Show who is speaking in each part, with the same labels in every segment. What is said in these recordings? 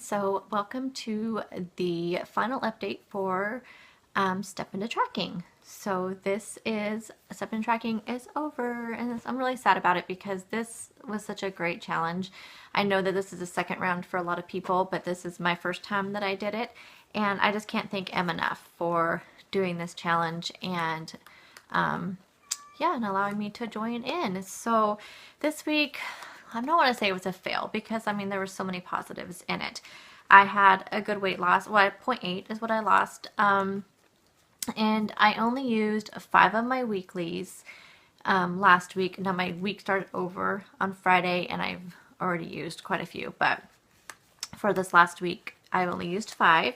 Speaker 1: So welcome to the final update for Step Into Tracking. So this is, Step Into Tracking is over, and I'm really sad about it because this was such a great challenge. I know that this is the second round for a lot of people, but this is my first time that I did it, and I just can't thank Em enough for doing this challenge and yeah, and allowing me to join in. So this week, I don't want to say it was a fail because, I mean, there were so many positives in it. I had a good weight loss. Well, 0.8 is what I lost. And I only used 5 of my weeklies last week. Now, my week started over on Friday, and I've already used quite a few. But for this last week, I've only used 5.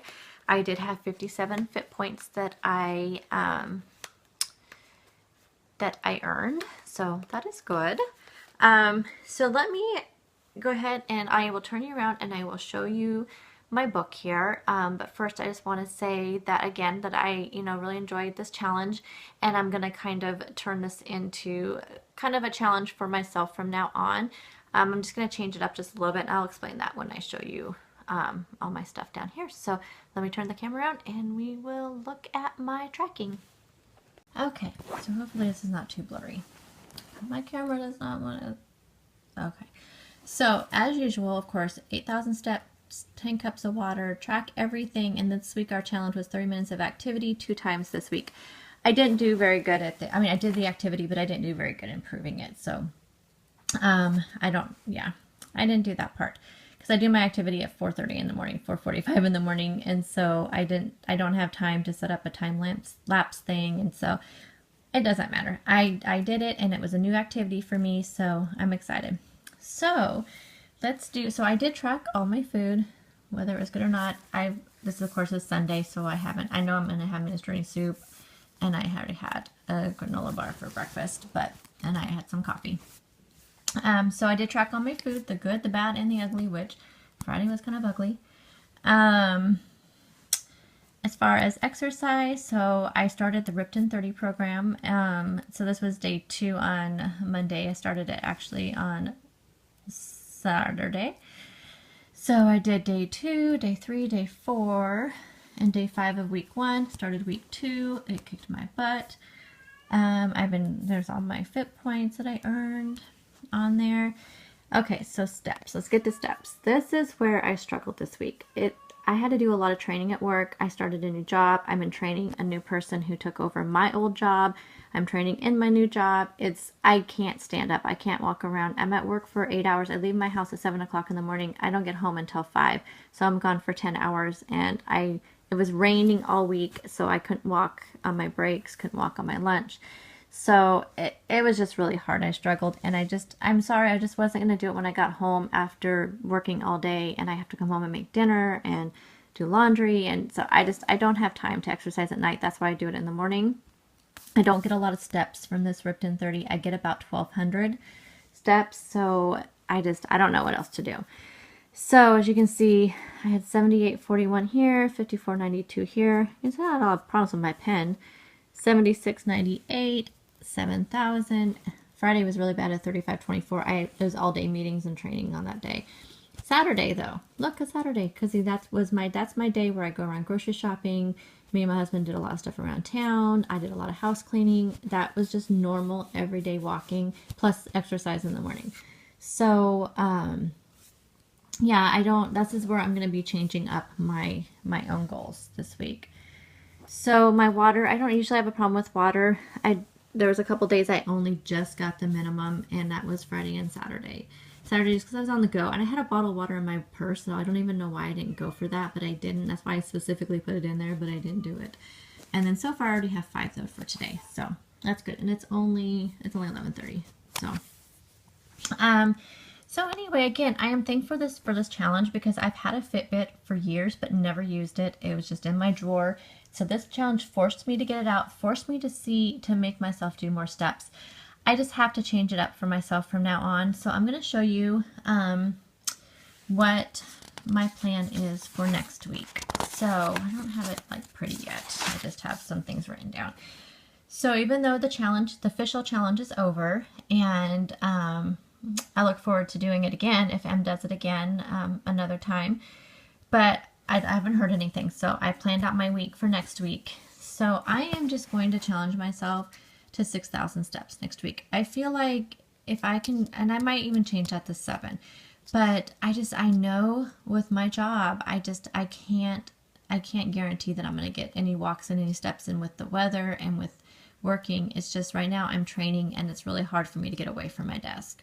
Speaker 1: I did have 57 fit points that I earned. So that is good. So let me go ahead and I will turn you around and I will show you my book here. But first I just want to say that again, that I, really enjoyed this challenge, and I'm going to kind of turn this into kind of a challenge for myself from now on. I'm just going to change it up just a little bit, and I'll explain that when I show you all my stuff down here. So let me turn the camera around and we will look at my tracking. Okay, so hopefully this is not too blurry. My camera does not want to. Okay. So, as usual, of course, 8,000 steps, 10 cups of water, track everything. And this week our challenge was 30 minutes of activity 2 times this week. I didn't do very good at I did the activity, but I didn't do very good improving it. So, I didn't do that part. Because I do my activity at 4:30 in the morning, 4:45 in the morning. And so I don't have time to set up a time lapse thing. And so it doesn't matter. I did it, and it was a new activity for me, so I'm excited. So so I did track all my food, whether it was good or not. This is, of course, is Sunday, so I know I'm going to have minestrone soup, and I already had a granola bar for breakfast, and I had some coffee. So I did track all my food, the good, the bad, and the ugly, which Friday was kind of ugly. As far as exercise, so I started the Ripped in 30 program. So this was day 2 on Monday. I started it actually on Saturday. So I did day 2, day 3, day 4, and day 5 of week 1. Started week 2. It kicked my butt. There's all my fit points that I earned on there. Okay, so steps. Let's get to steps. This is where I struggled this week. I had to do a lot of training at work. I started a new job. I'm in training a new person who took over my old job. I'm training in my new job. I can't stand up. I can't walk around. I'm at work for 8 hours. I leave my house at 7 o'clock in the morning. I don't get home until 5. So I'm gone for 10 hours. And it was raining all week, so I couldn't walk on my breaks, couldn't walk on my lunch. So it was just really hard. I struggled, and I'm sorry, I just wasn't going to do it when I got home after working all day, and I have to come home and make dinner and do laundry, and so I don't have time to exercise at night. That's why I do it in the morning. I don't get a lot of steps from this Ripped in 30. I get about 1,200 steps, so I don't know what else to do. So as you can see, I had 78.41 here, 54.92 here. I had a lot of problems with my pen. 76.98, 7,000. Friday was really bad at 35.24. It was all day meetings and training on that day. Saturday though, look at Saturday, because that's my day where I go around grocery shopping. Me and my husband did a lot of stuff around town. I did a lot of house cleaning. That was just normal everyday walking plus exercise in the morning. So yeah, this is where I'm going to be changing up my own goals this week. So my water, I don't usually have a problem with water. There was a couple days I only just got the minimum, and that was Friday and Saturday. Saturday just because I was on the go, and I had a bottle of water in my purse, so I don't even know why I didn't go for that, but I didn't. That's why I specifically put it in there, but I didn't do it. And then so far I already have 5 though for today, so that's good. And it's only 11:30. So anyway, again, I am thankful for this challenge because I've had a Fitbit for years but never used it. It was just in my drawer. So this challenge forced me to get it out, forced me to make myself do more steps. I just have to change it up for myself from now on. So I'm going to show you what my plan is for next week. So I don't have it like pretty yet. I just have some things written down. So even though the official challenge is over, and I look forward to doing it again if Em does it again another time, but I haven't heard anything, so I planned out my week for next week. So I am just going to challenge myself to 6,000 steps next week. I feel like if I can, and I might even change that to 7, but I know with my job, I can't guarantee that I'm going to get any walks and any steps in with the weather and with working. It's just right now I'm training and it's really hard for me to get away from my desk.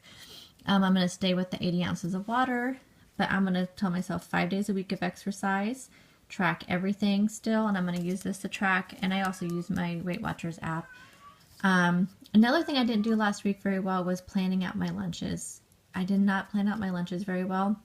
Speaker 1: I'm going to stay with the 80 ounces of water, but I'm going to tell myself 5 days a week of exercise, track everything still, and I'm going to use this to track, and I also use my Weight Watchers app. Another thing I didn't do last week very well was planning out my lunches. I did not plan out my lunches very well,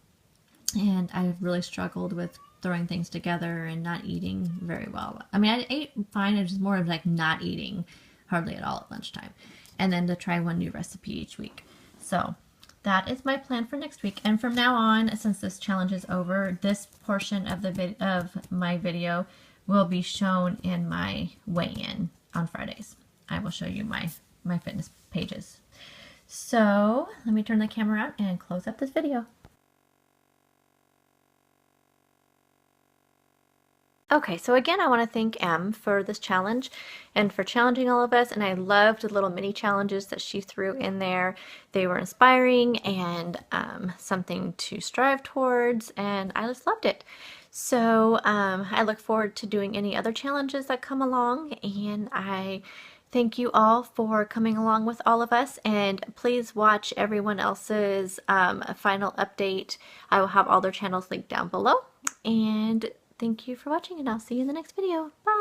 Speaker 1: and I've really struggled with throwing things together and not eating very well. I mean, I ate fine, it was more of like not eating hardly at all at lunchtime, and then to try one new recipe each week. So that is my plan for next week. And from now on, since this challenge is over, this portion of my video will be shown in my weigh-in on Fridays. I will show you my fitness pages. So let me turn the camera on and close up this video. Okay, so again, I want to thank Em for this challenge and for challenging all of us, and I loved the little mini challenges that she threw in there. They were inspiring and something to strive towards, and I just loved it. So I look forward to doing any other challenges that come along, and I thank you all for coming along with all of us, and please watch everyone else's final update. I will have all their channels linked down below, and thank you for watching, and I'll see you in the next video. Bye!